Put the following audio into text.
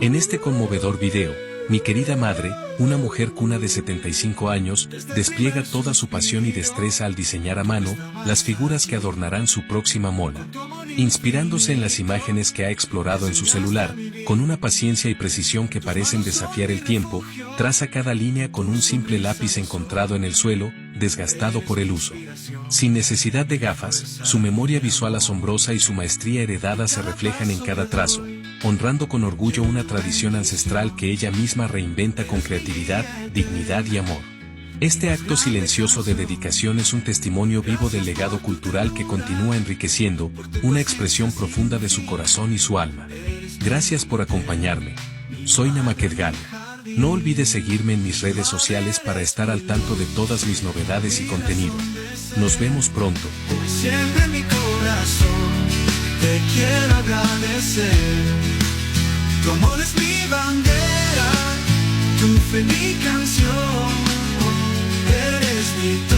En este conmovedor video, mi querida madre, una mujer cuna de 75 años, despliega toda su pasión y destreza al diseñar a mano las figuras que adornarán su próxima mona. Inspirándose en las imágenes que ha explorado en su celular, con una paciencia y precisión que parecen desafiar el tiempo, traza cada línea con un simple lápiz encontrado en el suelo, desgastado por el uso. Sin necesidad de gafas, su memoria visual asombrosa y su maestría heredada se reflejan en cada trazo, honrando con orgullo una tradición ancestral que ella misma reinventa con creatividad, dignidad y amor. Este acto silencioso de dedicación es un testimonio vivo del legado cultural que continúa enriqueciendo, una expresión profunda de su corazón y su alma. Gracias por acompañarme. Soy Namaquedgal. No olvides seguirme en mis redes sociales para estar al tanto de todas mis novedades y contenido. Nos vemos pronto. Siempre en mi corazón te quiero agradecer. Tu amor es mi bandera, tu fe mi canción. Eres mi